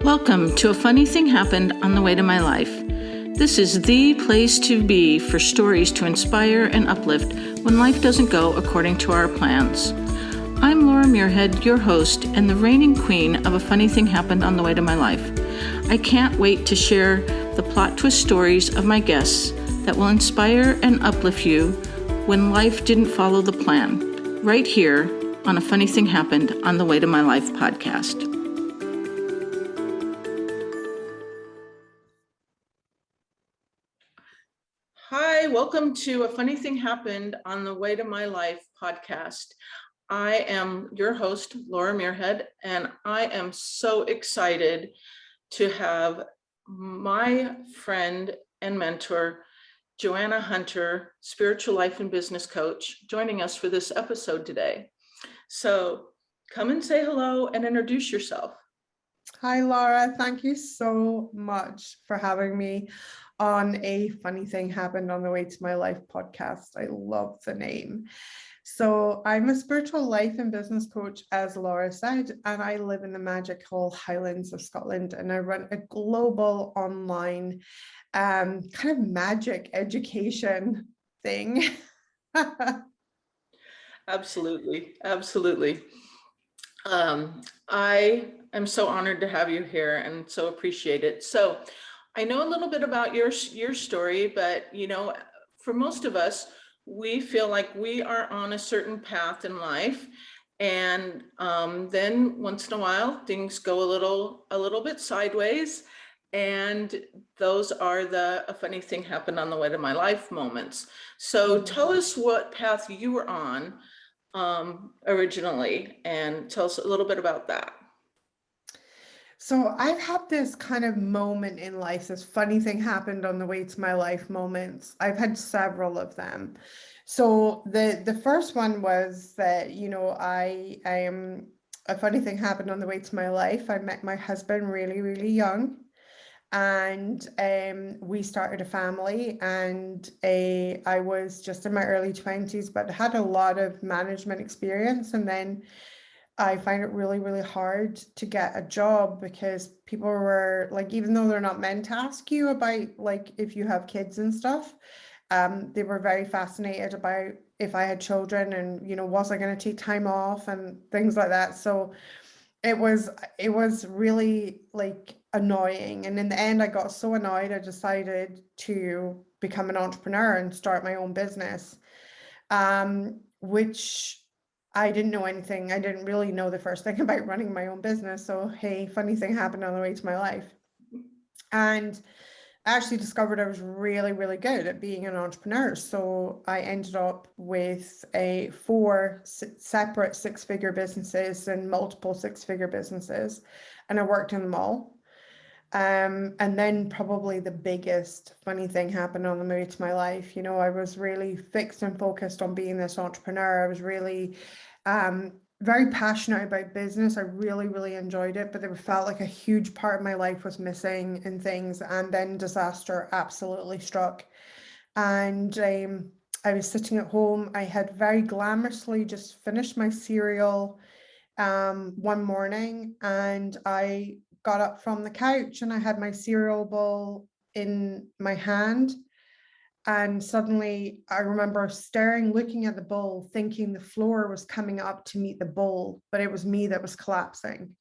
Welcome to A Funny Thing Happened on the Way to My Life. This is the place to be for stories to inspire and uplift when life doesn't go according to our plans. I'm Laura Muirhead, your host and the reigning queen of A Funny Thing Happened on the Way to My Life. I can't wait to share the plot twist stories of my guests that will inspire and uplift you when life didn't follow the plan, right here on A Funny Thing Happened on the Way to My Life podcast. Hi, welcome to A Funny Thing Happened on the Way to My Life podcast. I am your host, Laura Muirhead, and I am so excited to have my friend and mentor, Joanna Hunter, spiritual life and business coach, joining us for this episode today. So come and say hello and introduce yourself. Hi, Laura. Thank you so much for having me on A Funny Thing Happened on the Way to My Life podcast. I love the name. So I'm a spiritual life and business coach, as Laura said, and I live in the magical Highlands of Scotland, and I run a global online kind of magic education thing. Absolutely. I am so honored to have you here and so appreciate it. So I know a little bit about your story, but for most of us, we feel like we are on a certain path in life, and then once in a while things go a little bit sideways, and those are the A Funny Thing Happened on the Way to My Life moments. So tell us what path you were on originally, and tell us a little bit about that. So I've had this kind of moment in life, this funny thing happened on the way to my life moments. I've had several of them. So the first one was that, I am a funny thing happened on the way to my life. I met my husband really, really young, and we started a family, and I was just in my early 20s, but had a lot of management experience. And then I find it really, really hard to get a job because people were like, even though they're not meant to ask you about like if you have kids and stuff, they were very fascinated about if I had children and, was I going to take time off and things like that. So it was really like annoying. And in the end, I got so annoyed, I decided to become an entrepreneur and start my own business, which I didn't know anything. I didn't really know the first thing about running my own business. So, hey, funny thing happened on the way to my life. And I actually discovered I was really, really good at being an entrepreneur. So I ended up with four separate six-figure businesses and multiple six-figure businesses. And I worked in them all. And then probably the biggest funny thing happened on the way to my life. I was really fixed and focused on being this entrepreneur. I was really very passionate about business. I really, really enjoyed it, but it felt like a huge part of my life was missing and things. And then disaster absolutely struck. And I was sitting at home. I had very glamorously just finished my cereal one morning, and I got up from the couch and I had my cereal bowl in my hand, and suddenly I remember looking at the bowl, thinking the floor was coming up to meet the bowl, but it was me that was collapsing.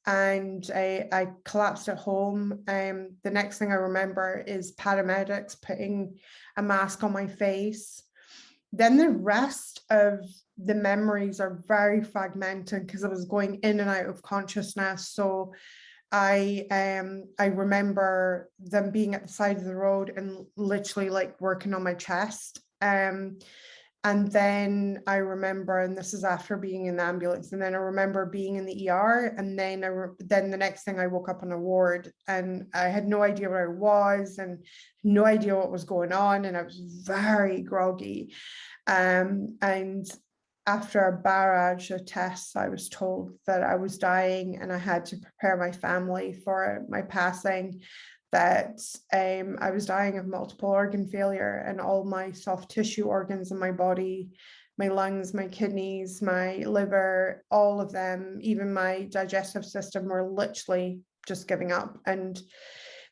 And I collapsed at home. The next thing I remember is paramedics putting a mask on my face. Then the rest of the memories are very fragmented because I was going in and out of consciousness. So I remember them being at the side of the road and literally like working on my chest. And then I remember, and this is after being in the ambulance, and then I remember being in the ER, and then then the next thing I woke up on a ward, and I had no idea where I was and no idea what was going on, and I was very groggy. And after a barrage of tests, I was told that I was dying and I had to prepare my family for my passing, that I was dying of multiple organ failure, and all my soft tissue organs in my body, my lungs, my kidneys, my liver, all of them, even my digestive system, were literally just giving up. And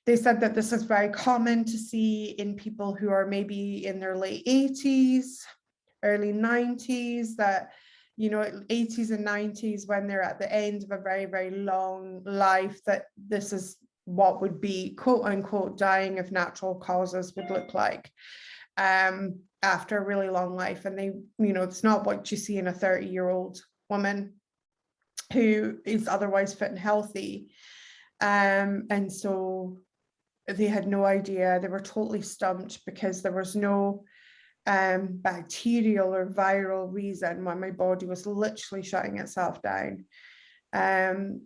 they said that this is very common to see in people who are maybe in their late 80s, early 90s, that, you know, 80s and 90s, when they're at the end of a very, very long life, that this is what would be quote unquote dying of natural causes would look like after a really long life. And they, you know, it's not what you see in a 30-year-old woman who is otherwise fit and healthy. And so they had no idea. They were totally stumped because there was no bacterial or viral reason why my body was literally shutting itself down. And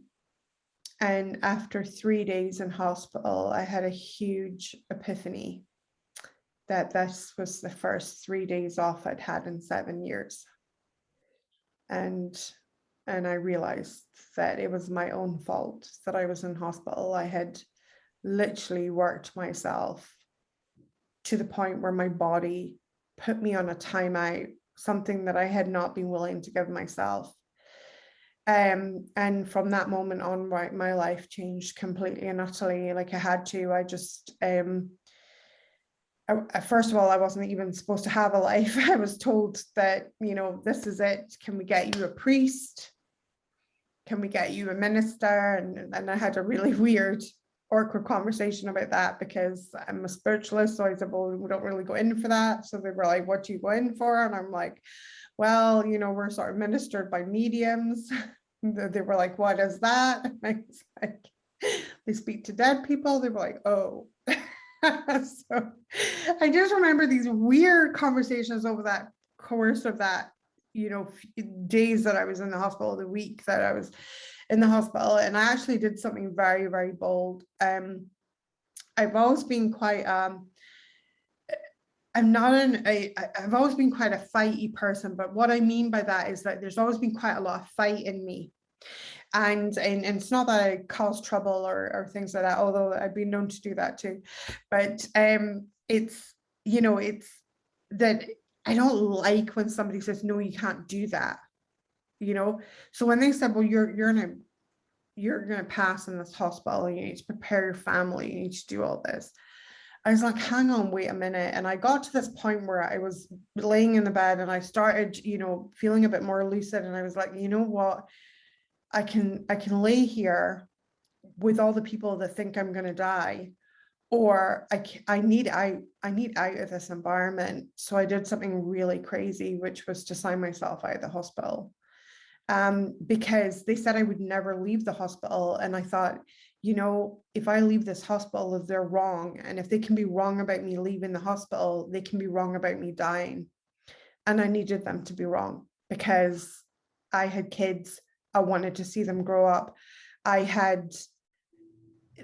after 3 days in hospital, I had a huge epiphany that this was the first 3 days off I'd had in 7 years. And I realized that it was my own fault that I was in hospital. I had literally worked myself to the point where my body put me on a timeout, something that I had not been willing to give myself. And from that moment on, my life changed completely and utterly. Like I had to, I just, first of all, I wasn't even supposed to have a life. I was told that, you know, this is it. Can we get you a priest? Can we get you a minister? And I had a really weird, awkward conversation about that because I'm a spiritualist. So I said, well, we don't really go in for that. So they were like, what do you go in for? And I'm like, well, you know, we're sort of ministered by mediums. They were like, what is that? And I was like, they speak to dead people. They were like, oh. So I just remember these weird conversations over that course of that, you know, days that I was in the hospital, the week that I was in the hospital. And I actually did something very, very bold. I've always been quite, I've always been quite a fighty person, but what I mean by that is that there's always been quite a lot of fight in me. And it's not that I cause trouble or things like that, although I've been known to do that too. But it's, you know, it's that I don't like when somebody says, no, you can't do that, you know? So when they said, well, you're gonna pass in this hospital, and you need to prepare your family, you need to do all this. I was like, hang on, wait a minute. And I got to this point where I was laying in the bed and I started, you know, feeling a bit more lucid. And I was like, you know what? I can lay here with all the people that think I'm going to die, or I need out of this environment. So I did something really crazy, which was to sign myself out of the hospital. Because they said I would never leave the hospital. And I thought, you know, if I leave this hospital, if they're wrong, and if they can be wrong about me leaving the hospital, they can be wrong about me dying. And I needed them to be wrong because I had kids. I wanted to see them grow up. I had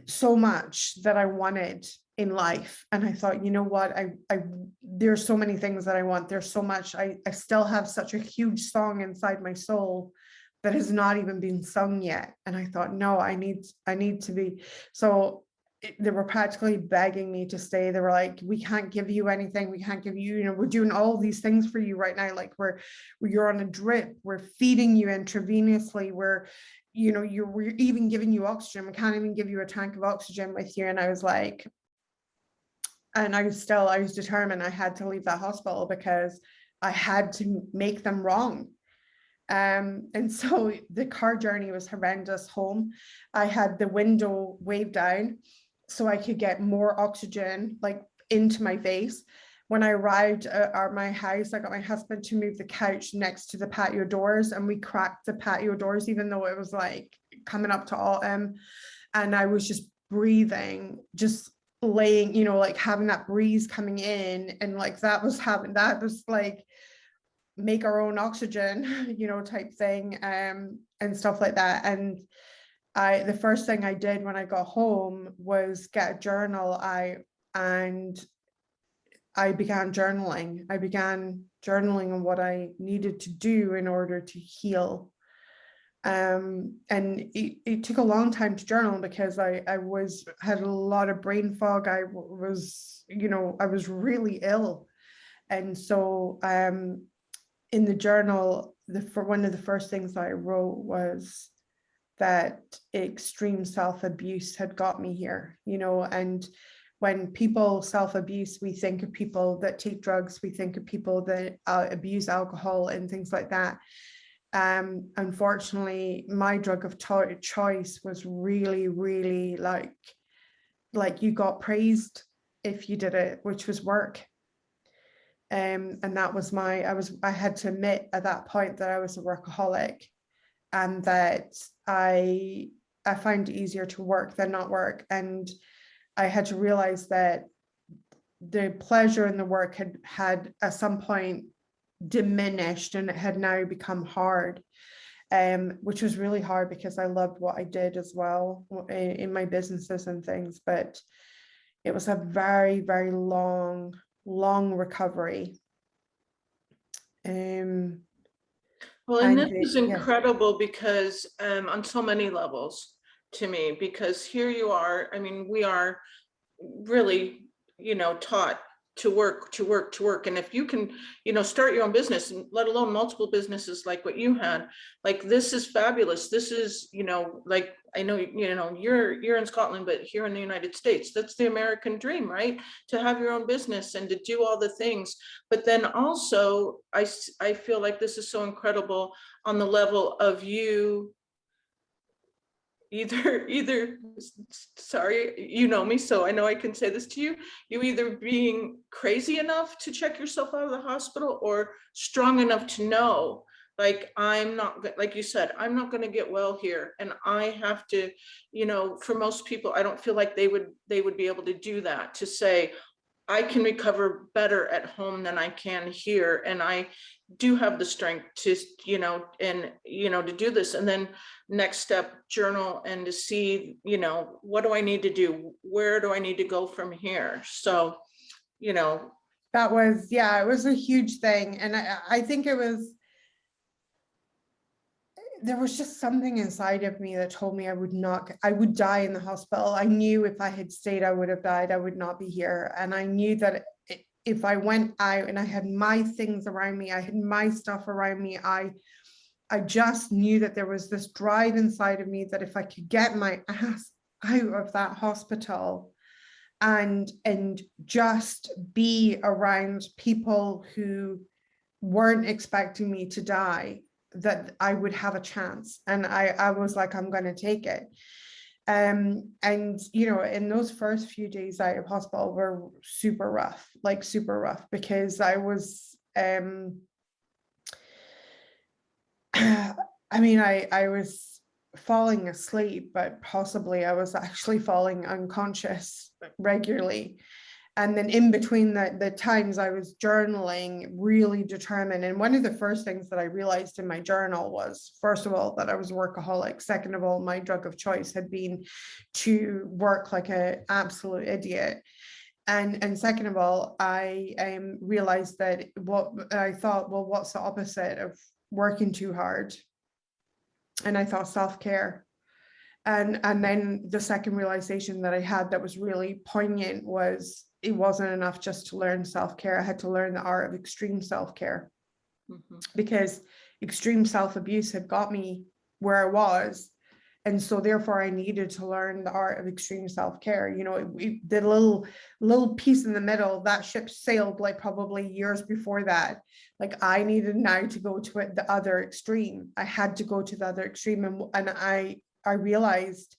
so much that I wanted in life. And I thought, you know what, there's so many things that I want. There's so much. I still have such a huge song inside my soul that has not even been sung yet. And I thought, no, I need to be. So they were practically begging me to stay. They were like, we can't give you anything. We can't give you, you know, we're doing all these things for you right now. Like you're on a drip. We're feeding you intravenously. We're even giving you oxygen. We can't even give you a tank of oxygen with you. And I was like, and I was determined I had to leave that hospital because I had to make them wrong. And so the car journey was horrendous home. I had the window waved down so I could get more oxygen like into my face. When I arrived at my house, I got my husband to move the couch next to the patio doors, and we cracked the patio doors, even though it was like coming up to autumn. And I was just breathing, just laying, you know, like having that breeze coming in, and like that was like make our own oxygen, you know, type thing, and stuff like that. And the first thing I did when I got home was get a journal. I began journaling. I began journaling on what I needed to do in order to heal. And it took a long time to journal because I had a lot of brain fog. I was really ill. And so in the journal, one of the first things I wrote was, that extreme self-abuse had got me here, you know. And when people self-abuse, we think of people that take drugs, we think of people that abuse alcohol and things like that. Unfortunately, my drug of choice was really, really like you got praised if you did it, which was work. And that was I had to admit at that point that I was a workaholic, and that I find it easier to work than not work. And I had to realize that the pleasure in the work had at some point diminished, and it had now become hard, which was really hard because I loved what I did as well in my businesses and things. But it was a very, very long recovery. Well, and this is incredible because on so many levels to me, because here you are, I mean, we are really, you know, taught to work. And if you can, you know, start your own business, and let alone multiple businesses like what you had, like, this is fabulous. This is, you know, like, I know, you know, you're in Scotland, but here in the United States, that's the American dream, right? To have your own business and to do all the things. But then also, I feel like this is so incredible on the level of you either sorry, you know me, so I know I can say this to you, you either being crazy enough to check yourself out of the hospital, or strong enough to know, like, I'm not, like you said, I'm not going to get well here, and I have to, you know, for most people, I don't feel like they would be able to do that, to say, I can recover better at home than I can here, and I do have the strength to, you know, and, you know, to do this. And then next step, journal, and to see, you know, what do I need to do? Where do I need to go from here? So, you know, that was, yeah, it was a huge thing. And I think it was, there was just something inside of me that told me I would die in the hospital. I knew if I had stayed, I would have died. I would not be here. And I knew that if I went out and I had my things around me, I had my stuff around me, I just knew that there was this drive inside of me that if I could get my ass out of that hospital and just be around people who weren't expecting me to die, that I would have a chance. And I was like, I'm going to take it. And, you know, in those first few days out of hospital were super rough, like super rough, because I was, I mean, I was falling asleep, but possibly I was actually falling unconscious regularly. And then in between the times I was journaling, really determined. And one of the first things that I realized in my journal was, first of all, that I was a workaholic. Second of all, my drug of choice had been to work like an absolute idiot. And second of all, I realized that what I thought, well, what's the opposite of working too hard? And I thought self-care. And then the second realization that I had that was really poignant was, it wasn't enough just to learn self-care. I had to learn the art of extreme self-care, because extreme self-abuse had got me where I was. And so therefore I needed to learn the art of extreme self-care. You know, the little piece in the middle, that ship sailed like probably years before that. Like, I needed now to go to the other extreme. I had to go to the other extreme. And I realized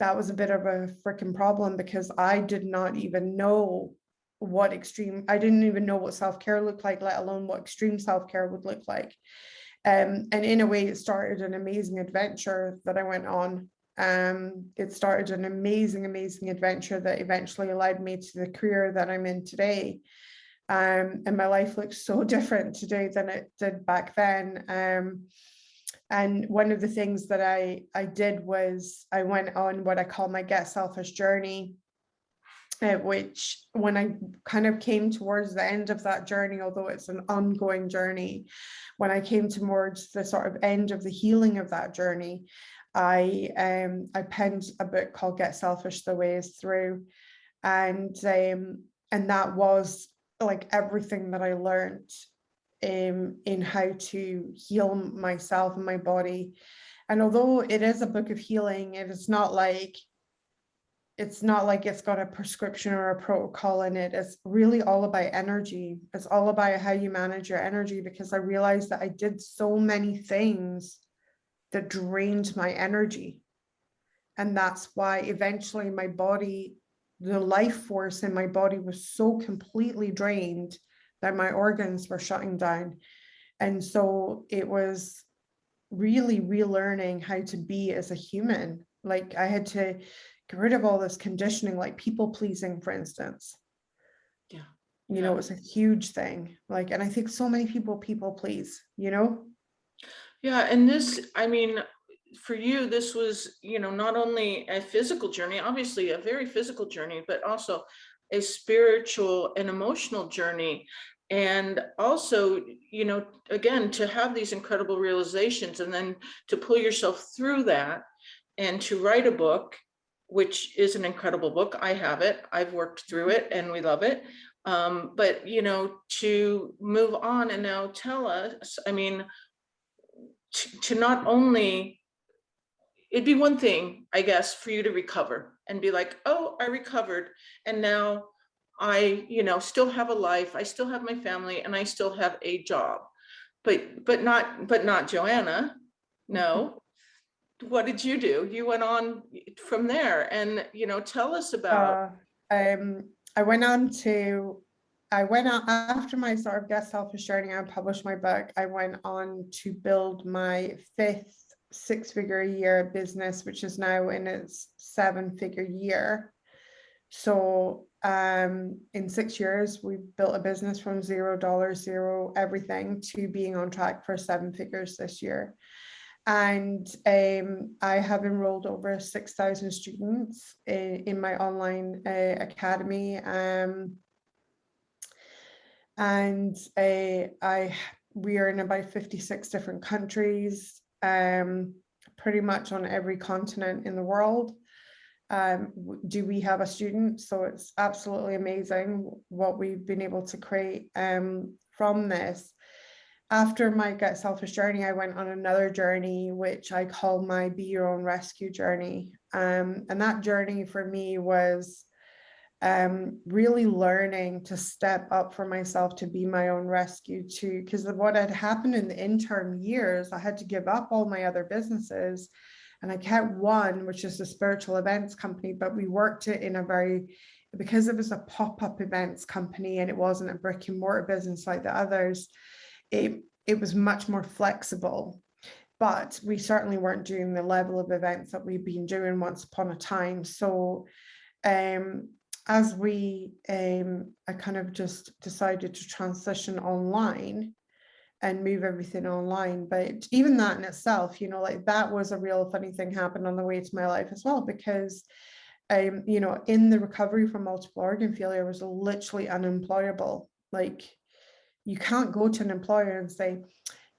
that was a bit of a freaking problem, because I did not even know what extreme, I didn't even know what self-care looked like, let alone what extreme self-care would look like. And in a way, it started an amazing adventure that I went on. It started an amazing adventure that eventually led me to the career that I'm in today. And my life looks so different today than it did back then. And one of the things that I did was I went on what I call my Get Selfish journey, which when I kind of came towards the end of that journey, although it's an ongoing journey, when I came towards the sort of end of the healing of that journey, I penned a book called Get Selfish, The Way Is Through. And that was like everything that I learned in how to heal myself and my body, And although it is a book of healing, it's not like it's got a prescription or a protocol in it. It's really all about energy. It's all about how you manage your energy, because I realized that I did so many things that drained my energy. And that's why eventually my body, the life force in my body was so completely drained that my organs were shutting down. And so it was really relearning how to be as a human. Like I had to get rid of all this conditioning, like people pleasing, for instance. Yeah. You know, it's a huge thing. Like, and I think so many people please, you know? Yeah. And this, I mean, for you, this was, not only a physical journey, obviously a very physical journey, but also a spiritual and emotional journey. And also, again, to have these incredible realizations and then to pull yourself through that and to write a book, which is an incredible book. I have it, I've worked through it and we love it. But, to move on and now tell us, I mean, to not only, it'd be one thing, I guess, for you to recover and be like, oh, I recovered. And now I, still have a life, I still have my family, and I still have a job. But not Joanna. No. What did you do? You went on from there, and tell us about. I went on after my sort of Get Selfish journey. I published my book. I went on to build my 5th 6-figure a year business, which is now in its 7-figure year. So in 6 years, we built a business from $0, zero everything, to being on track for 7 figures this year. And I have enrolled over 6,000 students in my online academy. We are in about 56 different countries, pretty much on every continent in the world. Do we have a student? So it's absolutely amazing what we've been able to create from this. After my Get Selfish journey, I went on another journey, which I call my Be Your Own Rescue journey. And that journey for me was really learning to step up for myself, to be my own rescue too. Because what had happened in the interim years, I had to give up all my other businesses. And I kept one, which is a spiritual events company, but we worked it in because it was a pop-up events company and it wasn't a brick and mortar business like the others. It was much more flexible, but we certainly weren't doing the level of events that we've been doing once upon a time. So as I kind of just decided to transition online and move everything online. But even that in itself, like that was a real funny thing happened on the way to my life as well, because in the recovery from multiple organ failure, I was literally unemployable. Like, you can't go to an employer and say,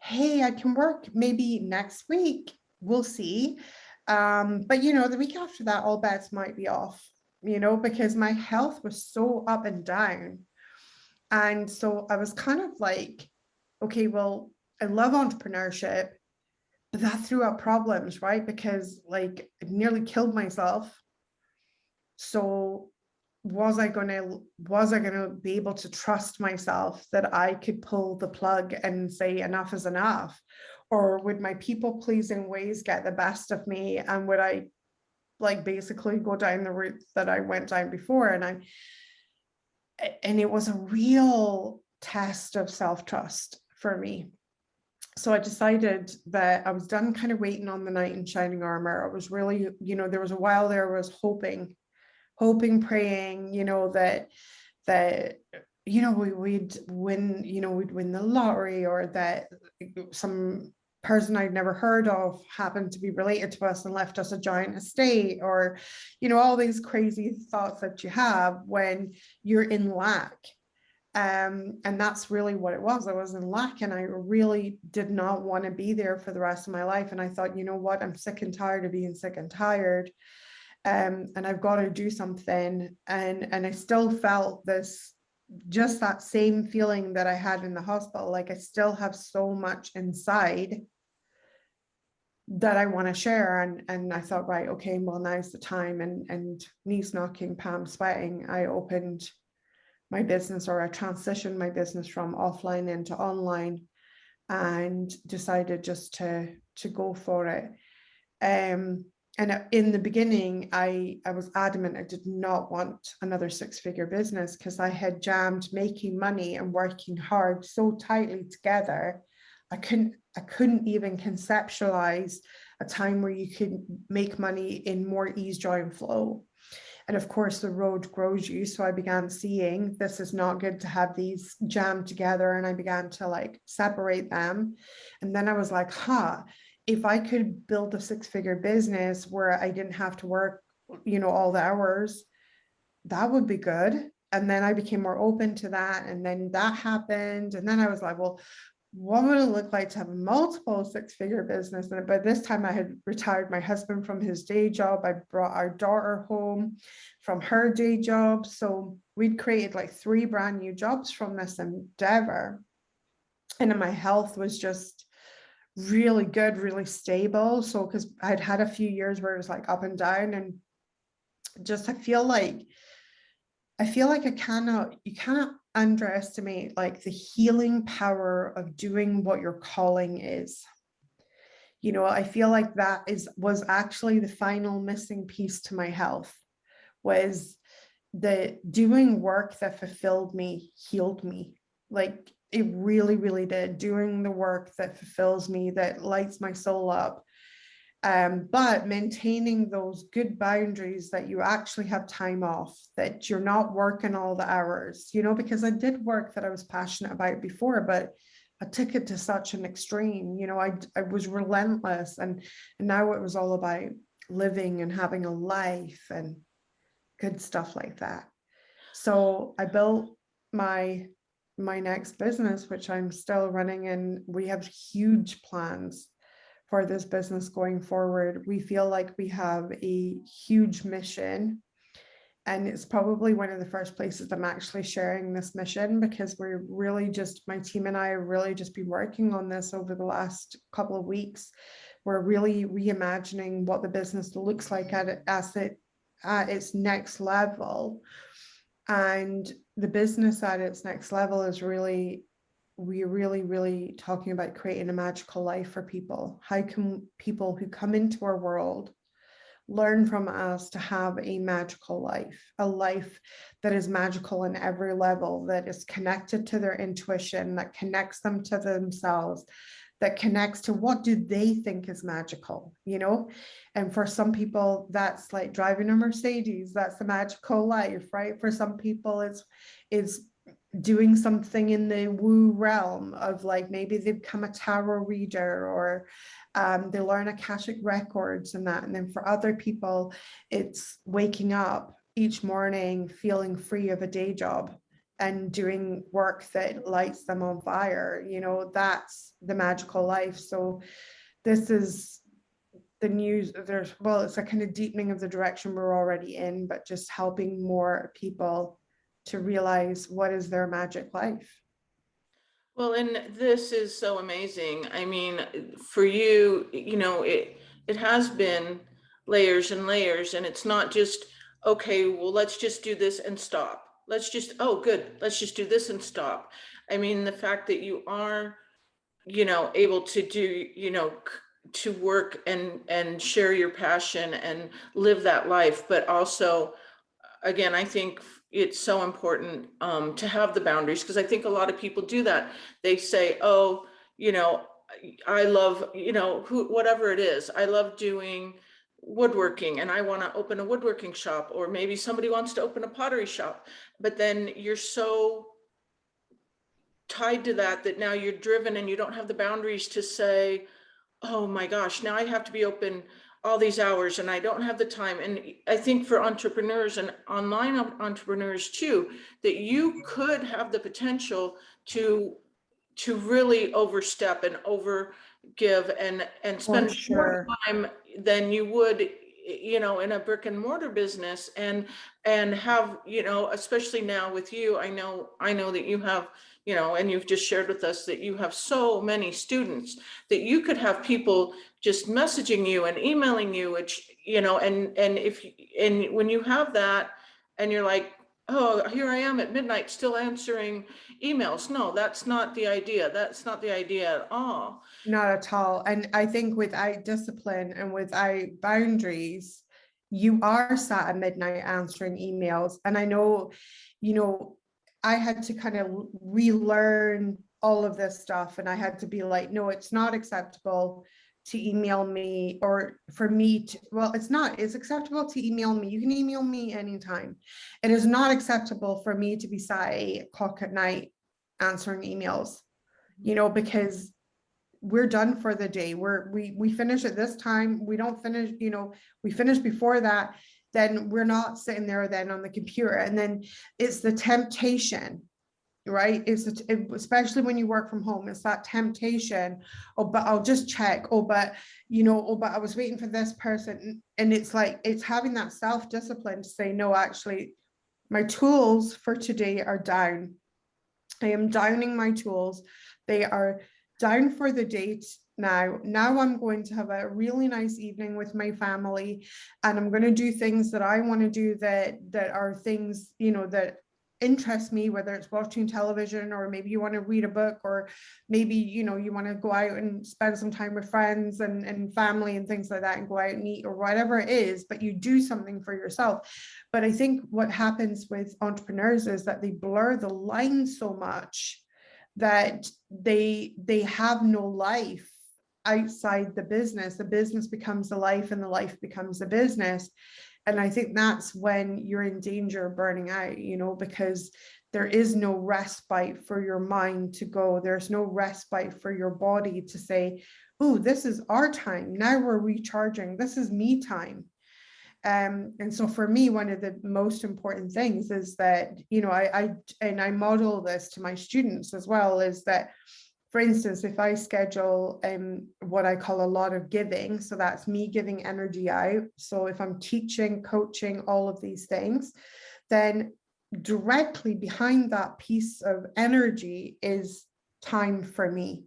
hey, I can work maybe next week, we'll see. But the week after that, all bets might be off, because my health was so up and down. And so I was kind of like, okay, well, I love entrepreneurship, but that threw up problems, right? Because like I nearly killed myself. So was I going to be able to trust myself that I could pull the plug and say enough is enough? Or would my people pleasing ways get the best of me? And would I like basically go down the route that I went down before? And it was a real test of self-trust for me. So I decided that I was done kind of waiting on the knight in shining armor. I was really, there was a while there I was hoping, praying, that we'd win the lottery, or that some person I'd never heard of happened to be related to us and left us a giant estate, or all these crazy thoughts that you have when you're in lack. And that's really what it was. I was in lack, and I really did not want to be there for the rest of my life. And I thought, you know what, I'm sick and tired of being sick and tired. And I've got to do something. And I still felt just that same feeling that I had in the hospital. Like I still have so much inside that I want to share. And I thought, right, okay, well, now's the time. And knees knocking, palms sweating, I opened my business, or I transitioned my business from offline into online, and decided just to go for it. And in the beginning, I was adamant I did not want another six-figure business, because I had jammed making money and working hard so tightly together. I couldn't even conceptualize a time where you could make money in more ease, joy, and flow. And of course, the road grows you. So I began seeing this is not good to have these jammed together. And I began to like separate them. And then I was like, if I could build a six-figure business where I didn't have to work, all the hours, that would be good. And then I became more open to that. And then that happened. And then I was like, well, what would it look like to have a multiple six-figure business? And by this time I had retired my husband from his day job. I brought our daughter home from her day job. So we'd created like 3 brand new jobs from this endeavor. And my health was just really good, really stable. So, because I'd had a few years where it was like up and down, and just I feel like you cannot underestimate like the healing power of doing what your calling is. I feel like that was actually the final missing piece to my health, was the doing work that fulfilled me, healed me. Like it really, really did. Doing the work that fulfills me, that lights my soul up. But maintaining those good boundaries, that you actually have time off, that you're not working all the hours, because I did work that I was passionate about before, but I took it to such an extreme. I was relentless, and now it was all about living and having a life and good stuff like that. So I built my next business, which I'm still running, and we have huge plans for this business going forward. We feel like we have a huge mission, and it's probably one of the first places I'm actually sharing this mission, because we're really just, my team and I have really just been working on this over the last couple of weeks. We're really reimagining what the business looks like at its next level. And the business at its next level is we're really talking about creating a magical life for people. How can people who come into our world learn from us to have a magical life, a life that is magical in every level, that is connected to their intuition, that connects them to themselves, that connects to what do they think is magical, And for some people, that's like driving a Mercedes. That's the magical life, right? For some people, it's doing something in the woo realm of like, maybe they become a tarot reader, or they learn Akashic records and that. And then for other people, it's waking up each morning feeling free of a day job and doing work that lights them on fire. That's the magical life. So this is the news. It's a kind of deepening of the direction we're already in, but just helping more people to realize what is their magic life. Well, and this is so amazing. I mean, for you, it has been layers and layers, and it's not just, okay, well, let's just do this and stop. Let's just, oh, good, let's just do this and stop. I mean, the fact that you are, able to do, to work and share your passion and live that life, but also, again, I think it's so important to have the boundaries, because I think a lot of people do that. They say, oh, I love, whatever it is, I love doing woodworking and I want to open a woodworking shop, or maybe somebody wants to open a pottery shop, but then you're so tied to that now you're driven and you don't have the boundaries to say, oh my gosh, now I have to be open all these hours and I don't have the time. And I think for entrepreneurs and online entrepreneurs too, that you could have the potential to really overstep and over give and spend more time than you would you know, in a brick and mortar business, and have, you know, especially now with you, I know that you have, you know, and you've just shared with us that you have so many students, that you could have people just messaging you and emailing you, which, you know, and when you have that and you're like, oh, here I am at midnight still answering emails. No, that's not the idea. That's not the idea at all. Not at all. And I think without discipline and without boundaries, you are sat at midnight answering emails. And I know, you know, I had to kind of relearn all of this stuff. And I had to be like, no, it's not acceptable to email me, or for me to, well, it's acceptable to email me. You can email me anytime. It is not acceptable for me to be sat at 8 o'clock at night answering emails, you know, because we're done for the day. We finish at this time. We don't finish, you know, we finish before that, then we're not sitting there then on the computer. And then it's the temptation, right? Especially when you work from home, it's that temptation. Oh, but I'll just check. Oh, but you know, oh, but I was waiting for this person. And it's like, it's having that self-discipline to say, no, actually, my tools for today are down. I am downing my tools. They are down for the date now. Now I'm going to have a really nice evening with my family, and I'm going to do things that I want to do, that are things, you know, that interest me, whether it's watching television, or maybe you want to read a book, or maybe, you know, you want to go out and spend some time with friends and family and things like that, and go out and eat, or whatever it is, but you do something for yourself. But I think what happens with entrepreneurs is that they blur the line so much that they have no life outside the business. The business becomes the life, and the life becomes the business. And I think that's when you're in danger of burning out, you know, because there is no respite for your mind to go. There's no respite for your body to say, oh, this is our time. Now we're recharging. This is me time. And so for me, one of the most important things is that, you know, I model this to my students as well, is that, for instance, if I schedule what I call a lot of giving, so that's me giving energy out. So if I'm teaching, coaching, all of these things, then directly behind that piece of energy is time for me.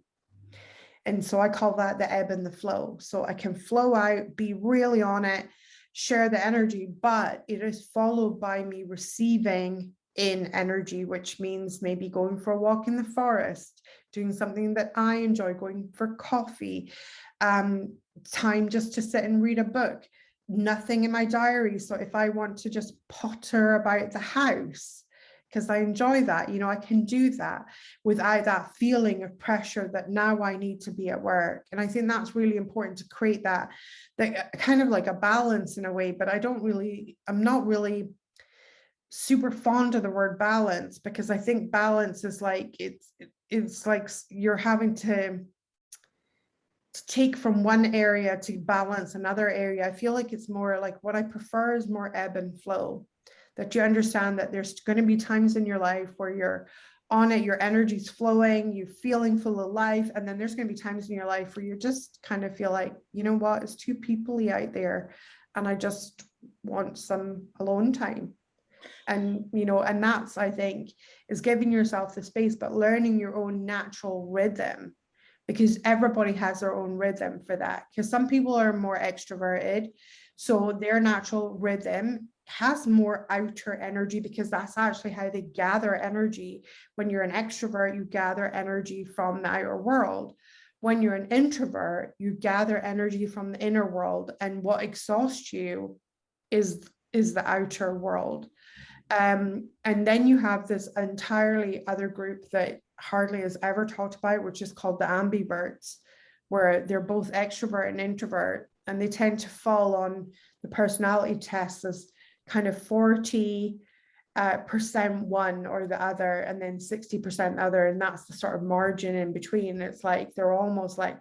And so I call that the ebb and the flow. So I can flow out, be really on it, share the energy, but it is followed by me receiving in energy, which means maybe going for a walk in the forest, doing something that I enjoy, going for coffee, time just to sit and read a book, nothing in my diary. So if I want to just potter about the house, because I enjoy that, you know, I can do that without that feeling of pressure that now I need to be at work. And I think that's really important, to create that kind of like a balance in a way. But I'm not really super fond of the word balance, because I think balance is like, it's like you're having to take from one area to balance another area. I feel like it's more like, what I prefer is more ebb and flow, that you understand that there's going to be times in your life where you're on it, your energy's flowing, you're feeling full of life. And then there's going to be times in your life where you just kind of feel like, you know what, it's too peoply out there, and I just want some alone time. And, you know, and that's, I think, is giving yourself the space, but learning your own natural rhythm, because everybody has their own rhythm for that. Because some people are more extroverted, so their natural rhythm has more outer energy, because that's actually how they gather energy. When you're an extrovert, you gather energy from the outer world. When you're an introvert, you gather energy from the inner world, and what exhausts you is the outer world. And then you have this entirely other group that hardly is ever talked about, which is called the Ambiverts, where they're both extrovert and introvert, and they tend to fall on the personality tests as kind of 40% one or the other, and then 60% other, and that's the sort of margin in between. It's like they're almost like,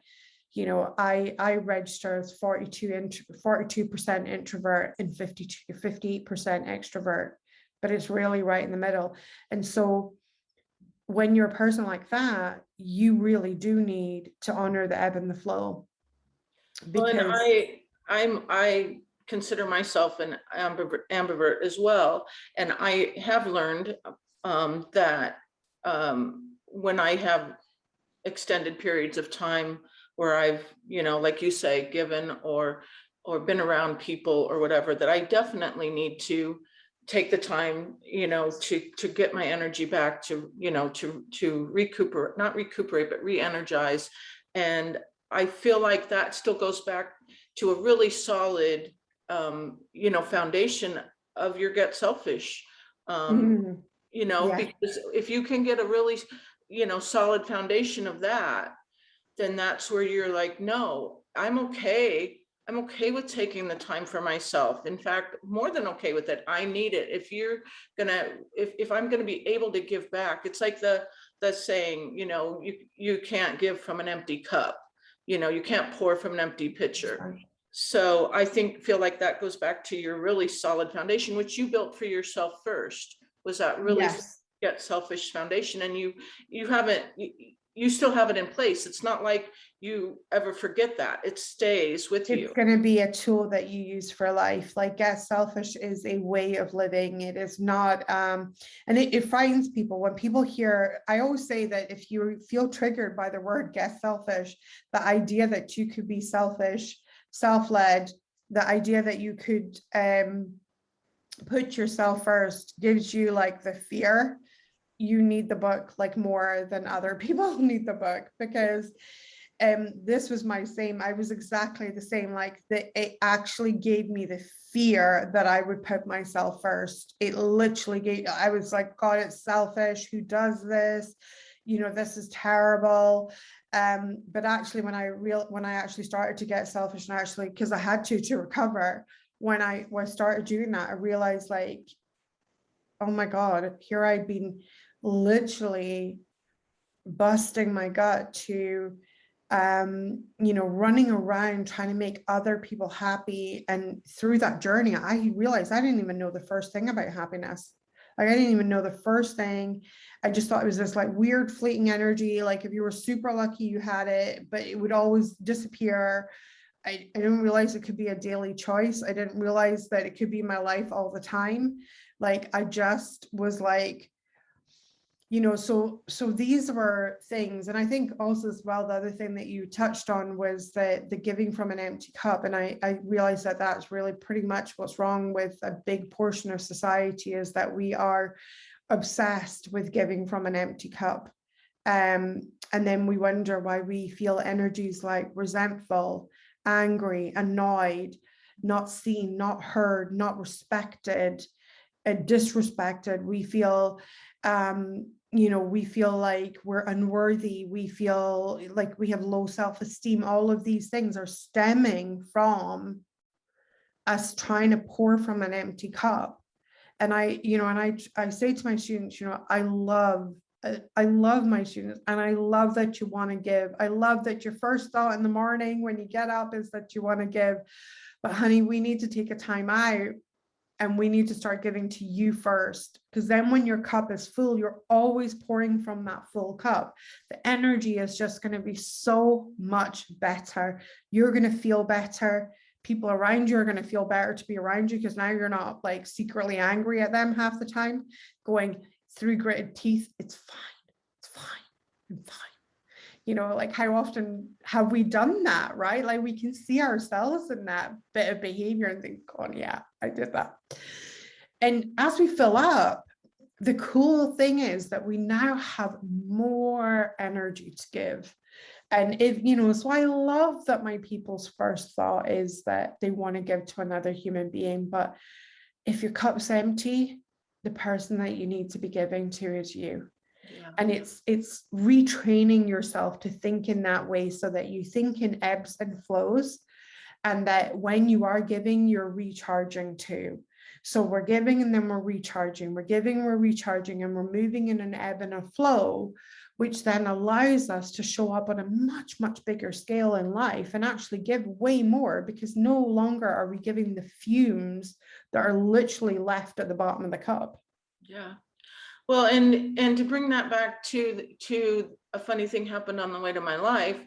you know, I register as 42% introvert and 58% extrovert, but it's really right in the middle. And so when you're a person like that, you really do need to honor the ebb and the flow, Well, and because I consider myself an ambivert as well. And I have learned that when I have extended periods of time where I've, like you say, given or been around people or whatever, that I definitely need to take the time, to get my energy back, to recuperate, not recuperate, but re-energize. And I feel like that still goes back to a really solid, foundation of your Get Selfish. Yeah. Because if you can get a really, solid foundation of that, then that's where you're like, no, I'm okay. I'm okay with taking the time for myself. In fact, more than okay with it. I need it. If I'm gonna be able to give back, it's like the saying, you can't give from an empty cup. You can't pour from an empty pitcher. So I feel like that goes back to your really solid foundation, which you built for yourself first, was that really Get Selfish foundation. And you still have it in place. It's not like you ever forget that. It stays with you. It's going to be a tool that you use for life. Like, Get Selfish is a way of living. It is not, and it frightens people when people hear. I always say that if you feel triggered by the word Get Selfish, the idea that you could be selfish, self-led, the idea that you could put yourself first gives you like the fear. You need the book like more than other people need the book, because this was I was exactly the same. Like, it actually gave me the fear that I would put myself first. It literally I was like, God, it's selfish. Who does this? This is terrible. But actually, when I actually started to get selfish, and actually, because I had to recover, when I started doing that, I realized, like, oh my God, here I'd been literally busting my gut to running around trying to make other people happy. And through that journey, I realized I didn't even know the first thing about happiness. Like, I didn't even know the first thing. I just thought it was this like weird fleeting energy. Like, if you were super lucky, you had it, but it would always disappear. I didn't realize it could be a daily choice. I didn't realize that it could be my life all the time. Like, I just was like, so these were things. And I think also as well, the other thing that you touched on was the giving from an empty cup. And I realized that that's really pretty much what's wrong with a big portion of society, is that we are obsessed with giving from an empty cup. And then we wonder why we feel energies like resentful, angry, annoyed, not seen, not heard, not respected, disrespected. We feel we feel like we're unworthy. We feel like we have low self-esteem. All of these things are stemming from us trying to pour from an empty cup. And I say to my students, I love my students, and I love that you want to give. I love that your first thought in the morning when you get up is that you want to give. But honey, we need to take a time out, and we need to start giving to you first, because then when your cup is full, you're always pouring from that full cup. The energy is just going to be so much better. You're going to feel better. People around you are going to feel better to be around you, because now you're not like secretly angry at them half the time, going through gritted teeth. It's fine. I'm fine. Like, how often have we done that, right? Like, we can see ourselves in that bit of behavior and think, oh yeah, I did that. And as we fill up, the cool thing is that we now have more energy to give. And so I love that my people's first thought is that they want to give to another human being. But if your cup's empty, the person that you need to be giving to is you. Yeah. And it's retraining yourself to think in that way, so that you think in ebbs and flows, and that when you are giving, you're recharging too. So we're giving, and then we're recharging. We're giving, we're recharging, and we're moving in an ebb and a flow, which then allows us to show up on a much, much bigger scale in life and actually give way more, because no longer are we giving the fumes that are literally left at the bottom of the cup. Yeah. Well, and to bring that back to a funny thing happened on the way to my life.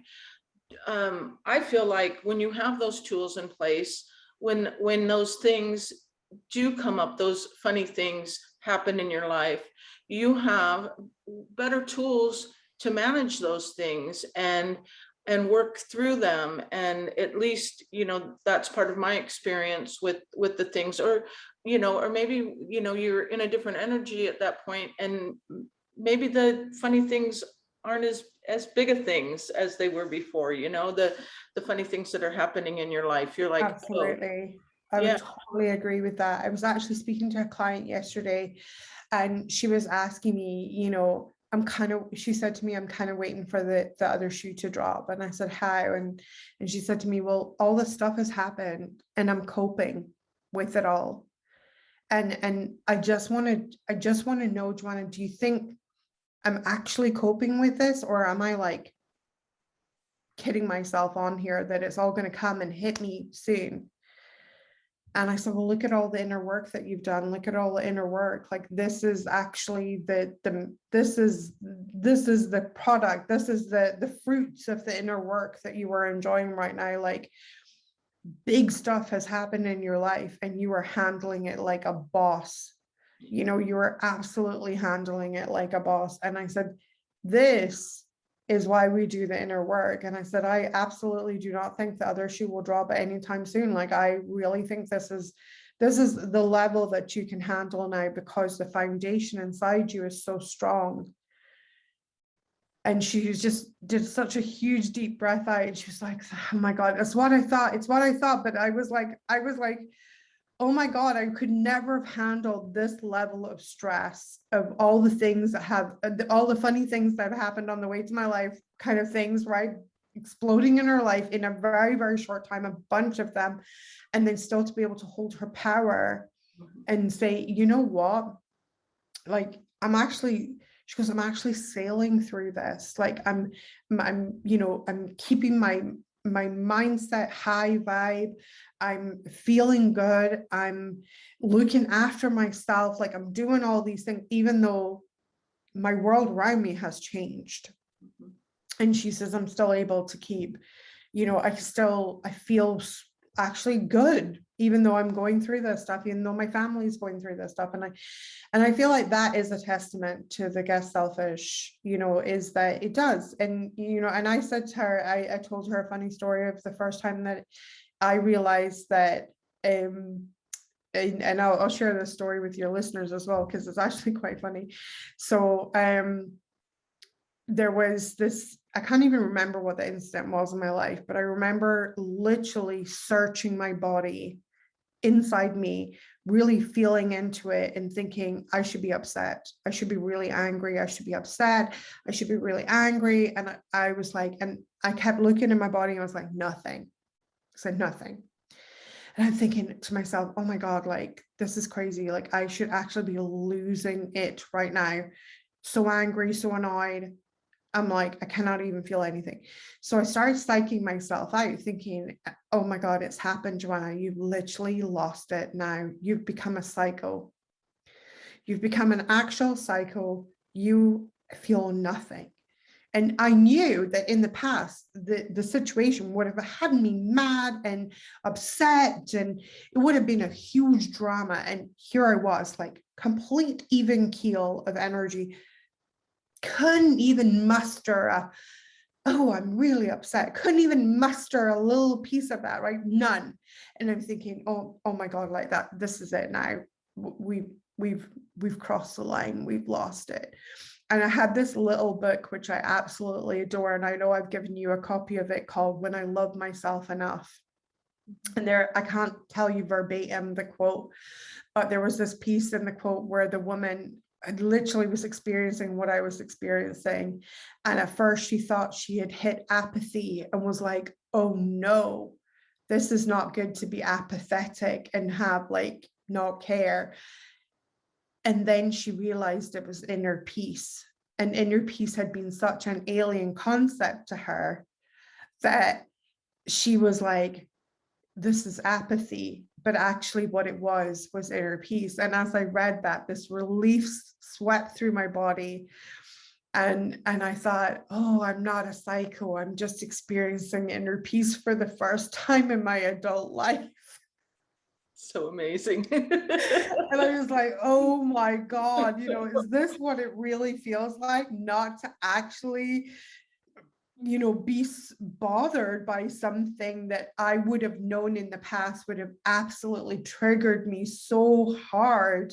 I feel like when you have those tools in place, when those things do come up, those funny things happen in your life, you have better tools to manage those things and work through them. And at least, that's part of my experience with the things. Or or maybe you're in a different energy at that point, and maybe the funny things aren't as big of things as they were before. The funny things that are happening in your life, you're like, Absolutely. I yeah. would totally agree with that. I was actually speaking to a client yesterday, and she was asking me, she said to me, I'm kind of waiting for the other shoe to drop. And I said, how? And she said to me, well, all this stuff has happened and I'm coping with it all. And I just want to know, Joanna, do you think I'm actually coping with this, or am I like kidding myself on here that it's all going to come and hit me soon? And I said, well, look at all the inner work that you've done. Look at all the inner work. Like, this is actually this is the product. This is the fruits of the inner work that you are enjoying right now. Like, big stuff has happened in your life and you are handling it like a boss. You are absolutely handling it like a boss. And I said, this is why we do the inner work. And I said, I absolutely do not think the other shoe will drop anytime soon. Like, I really think this is the level that you can handle now, because the foundation inside you is so strong. And she just did such a huge deep breath out, and she was like, oh my God, it's what I thought. But I was like, oh my God, I could never have handled this level of stress of all the things all the funny things that have happened on the way to my life, kind of things, right? Exploding in her life in a very, very short time, a bunch of them. And then still to be able to hold her power and say, you know what? Like, she goes, I'm actually sailing through this. Like, I'm keeping my mindset high vibe. I'm feeling good. I'm looking after myself. Like, I'm doing all these things, even though my world around me has changed. And she says, I'm still able to keep, I feel actually good, even though I'm going through this stuff, even though my family's going through this stuff. And I feel like that is a testament to the Get Selfish, is that it does. And, and I said to her, I told her a funny story of the first time that I realized that, and I'll share this story with your listeners as well, because it's actually quite funny. So there was this, I can't even remember what the incident was in my life, but I remember literally searching my body inside me, really feeling into it and thinking, I should be upset. I should be really angry. I should be upset. I should be really angry. And I was like, and I kept looking in my body and I was like, nothing. I said nothing. And I'm thinking to myself, oh my God, like, this is crazy. Like, I should actually be losing it right now. So angry, so annoyed. I'm like, I cannot even feel anything. So I started psyching myself out, thinking, oh my God, it's happened, Joanna. You've literally lost it now. You've become a psycho. You've become an actual psycho. You feel nothing. And I knew that in the past, the situation would have had me mad and upset, and it would have been a huge drama. And here I was, like, complete even keel of energy. Couldn't even muster oh, I'm really upset. Couldn't even muster a little piece of that, right? None. And I'm thinking, oh my God, like that, this is it now. We've crossed the line. We've lost it. And I had this little book, which I absolutely adore. And I know I've given you a copy of it, called When I Love Myself Enough. And there, I can't tell you verbatim the quote, but there was this piece in the quote where the woman literally was experiencing what I was experiencing. And at first she thought she had hit apathy and was like, oh no, this is not good to be apathetic and have, like, not care. And then she realized it was inner peace. And inner peace had been such an alien concept to her that she was like, this is apathy. But actually what it was inner peace. And as I read that, this relief swept through my body. And I thought, oh, I'm not a psycho. I'm just experiencing inner peace for the first time in my adult life. So amazing. And I was like, oh my God, you know, is this what it really feels like not to actually, you know, be bothered by something that I would have known in the past would have absolutely triggered me so hard,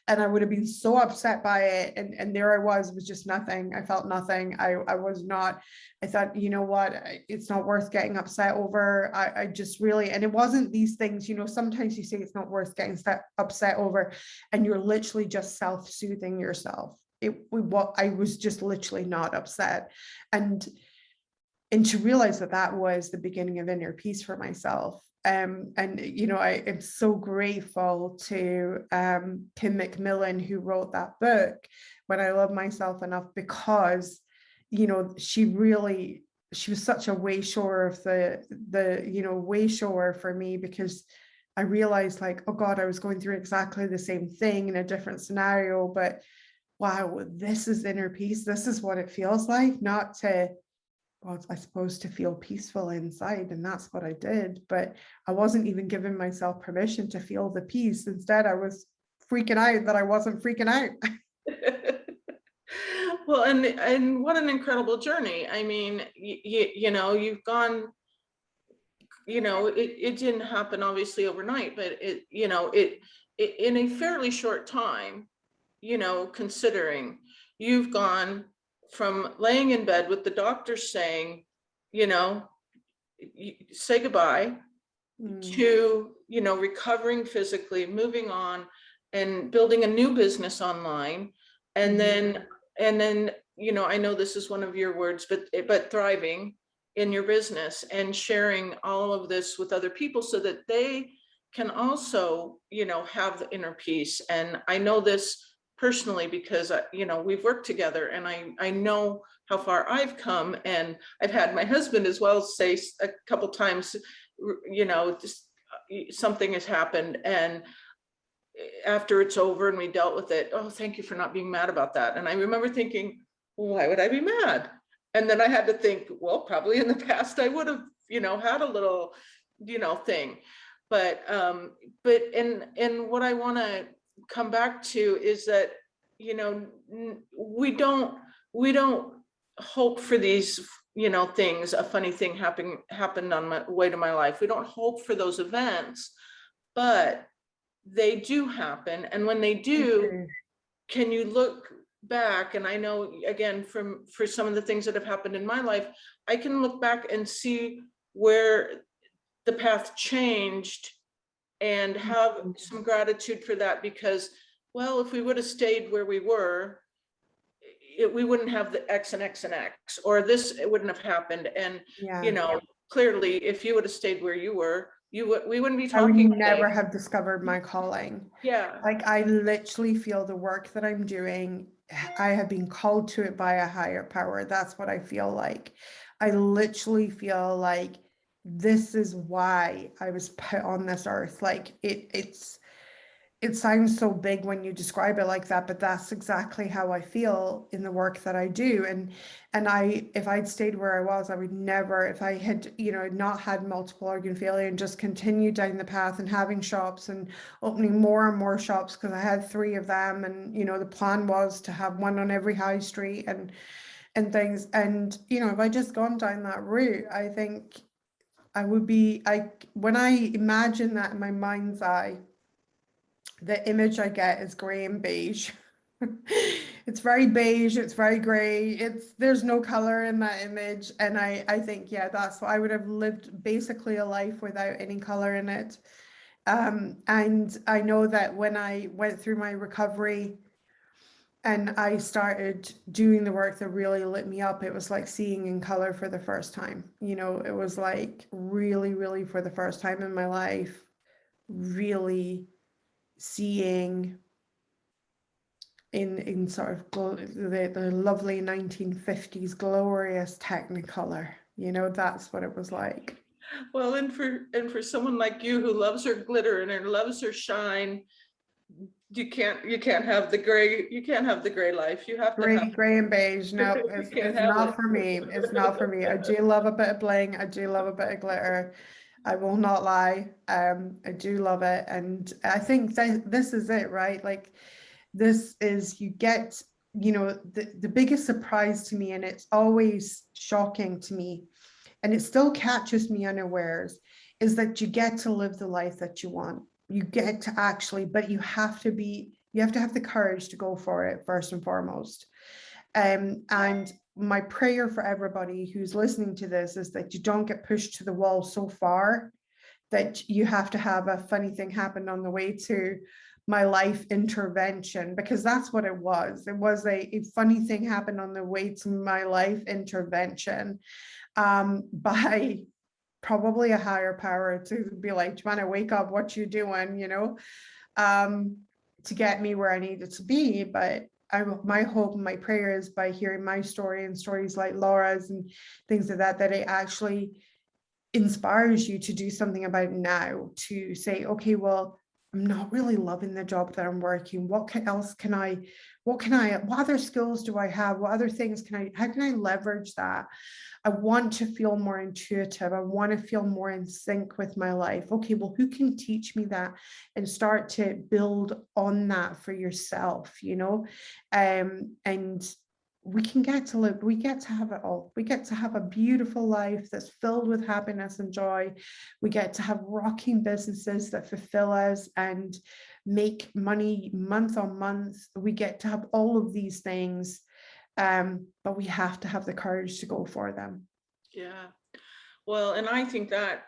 and I would have been so upset by it, and there I was, it was just nothing. I felt nothing. I was not, I thought, you know what, it's not worth getting upset over. I just really, and it wasn't these things, you know, sometimes you say it's not worth getting upset over, and you're literally just self-soothing yourself. What I was just literally not upset, and to realize that that was the beginning of inner peace for myself. And you know, I am so grateful to Kim McMillan, who wrote that book, When I Love Myself Enough, because you know, she was such a way shower of the you know, way shower for me, because I realized, like, oh God, I was going through exactly the same thing in a different scenario, but wow, this is inner peace. This is what it feels like, not to, well, I suppose to feel peaceful inside. And that's what I did. But I wasn't even giving myself permission to feel the peace. Instead, I was freaking out that I wasn't freaking out. Well, and what an incredible journey. I mean, you know, you've gone, you know, it didn't happen obviously overnight, but it, you know, it in a fairly short time, you know, considering you've gone from laying in bed with the doctor saying, you know, say goodbye, to, you know, recovering physically, moving on and building a new business online. And then, you know, I know this is one of your words, but thriving in your business and sharing all of this with other people so that they can also, you know, have the inner peace. And I know this personally because, you know, we've worked together, and I know how far I've come. And I've had my husband as well say a couple times, you know, just something has happened, and after it's over and we dealt with it, oh, thank you for not being mad about that. And I remember thinking, well, why would I be mad? And then I had to think, well, probably in the past I would have, you know, had a little, you know, thing. But and what I want to come back to is that, you know, we don't hope for these, you know, things. A funny thing happened on my way to my life. We don't hope for those events, but they do happen. And when they do, can you look back? And I know, again, for some of the things that have happened in my life, I can look back and see where the path changed and have some gratitude for that, because, well, if we would have stayed where we were, we wouldn't have the X and X and X, or this, it wouldn't have happened. And, you know, clearly, if you would have stayed where you were, we wouldn't be talking. I would never have discovered my calling. Yeah. Like, I literally feel the work that I'm doing, I have been called to it by a higher power. That's what I feel like. I literally feel like this is why I was put on this earth. Like, it sounds so big when you describe it like that, but that's exactly how I feel in the work that I do. And if I'd stayed where I was, I would never, if I had, you know, not had multiple organ failure and just continued down the path and having shops and opening more and more shops, because I had 3 of them, and, you know, the plan was to have one on every high street and things. And, you know, if I just gone down that route, I think I would be, when I imagine that in my mind's eye, the image I get is gray and beige. It's very beige, it's very gray, there's no color in that image. And I think, yeah, that's what I would have lived, basically a life without any color in it. And I know that when I went through my recovery and I started doing the work that really lit me up, it was like seeing in color for the first time. You know, it was like really, really for the first time in my life, really seeing in sort of the lovely 1950s glorious technicolor. You know, that's what it was like. Well, and for someone like you who loves her glitter and loves her shine, you can't have the gray, life. You have to have gray and beige. No, it's not for me. It's not for me. I do love a bit of bling. I do love a bit of glitter. I will not lie. I do love it. And I think that this is it, right? Like this is you get, the biggest surprise to me, and it's always shocking to me, and it still catches me unawares, is that you get to live the life that you want. You get to actually, but you have to have the courage to go for it first and foremost. And my prayer for everybody who's listening to this is that you don't get pushed to the wall so far that you have to have a funny thing happen on the way to my life intervention, because that's what it was. It was a funny thing happened on the way to my life intervention, by probably a higher power, to be like, Joanna, wake up, what you doing, to get me where I needed to be. But my hope and my prayer is by hearing my story and stories like Laura's and things like that, that it actually inspires you to do something about it now, to say, okay, well, I'm not really loving the job that I'm working. What other skills do I have? What other things how can I leverage that? I want to feel more intuitive. I want to feel more in sync with my life. Okay, well, who can teach me that, and start to build on that for yourself, and we get to have it all. We get to have a beautiful life that's filled with happiness and joy. We get to have rocking businesses that fulfill us and make money month on month. We get to have all of these things, but we have to have the courage to go for them. Yeah. Well, and I think that,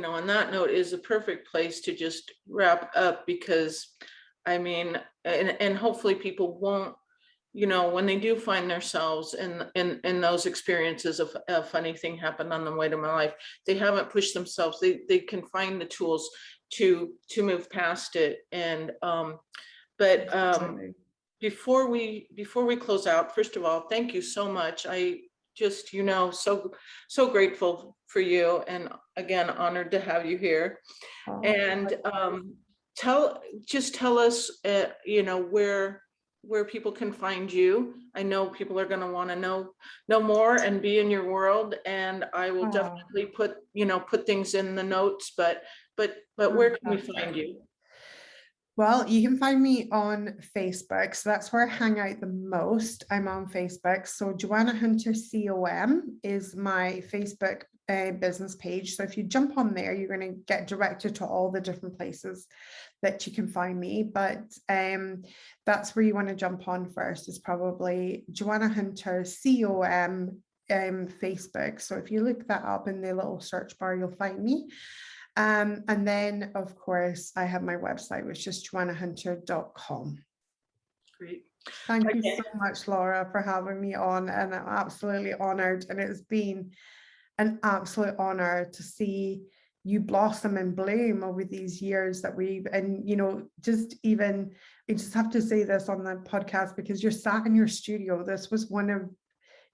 on that note is a perfect place to just wrap up, because I mean, and hopefully people won't, when they do find themselves in those experiences of a funny thing happened on the way to my life, they haven't pushed themselves. They can find the tools to move past it. And before we close out, first of all, thank you so much. I just, so grateful for you, and again, honored to have you here. And tell us, where people can find you. I know people are going to want to know more and be in your world, and I will definitely put things in the notes, but where can we find you? Well, you can find me on Facebook. So that's where I hang out the most. I'm on Facebook. So Joanna Hunter COM is my Facebook business page. So if you jump on there, you're going to get directed to all the different places that you can find me. But that's where you want to jump on first, is probably Joanna Hunter COM Facebook. So if you look that up in the little search bar, you'll find me. And then, of course, I have my website, which is joannahunter.com. Great. Thank you so much, Laura, for having me on, and I'm absolutely honored. And it's been an absolute honor to see you blossom and bloom over these years that and I just have to say this on the podcast, because you're sat in your studio. This was one of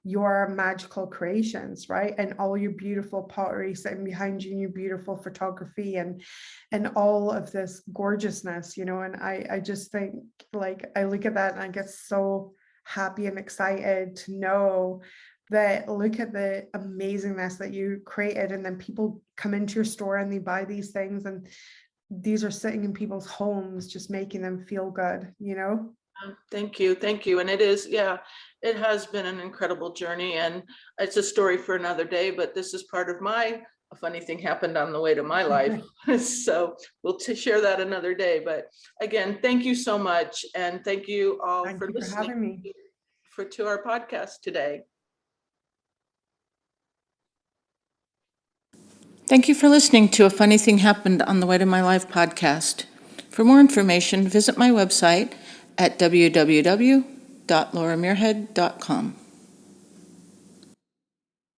your magical creations, right? And all your beautiful pottery sitting behind you, and your beautiful photography, and all of this gorgeousness, and I just think, like, I look at that and I get so happy and excited to know that, look at the amazingness that you created, and then people come into your store and they buy these things, and these are sitting in people's homes, just making them feel good. Thank you. And it has been an incredible journey, and it's a story for another day, but this is part of a funny thing happened on the way to my life. So we'll share that another day. But again, thank you so much. And thank you all for listening having me. to our podcast today. Thank you for listening to A Funny Thing Happened on the Way to My Life podcast. For more information, visit my website at www.lauramuirhead.com.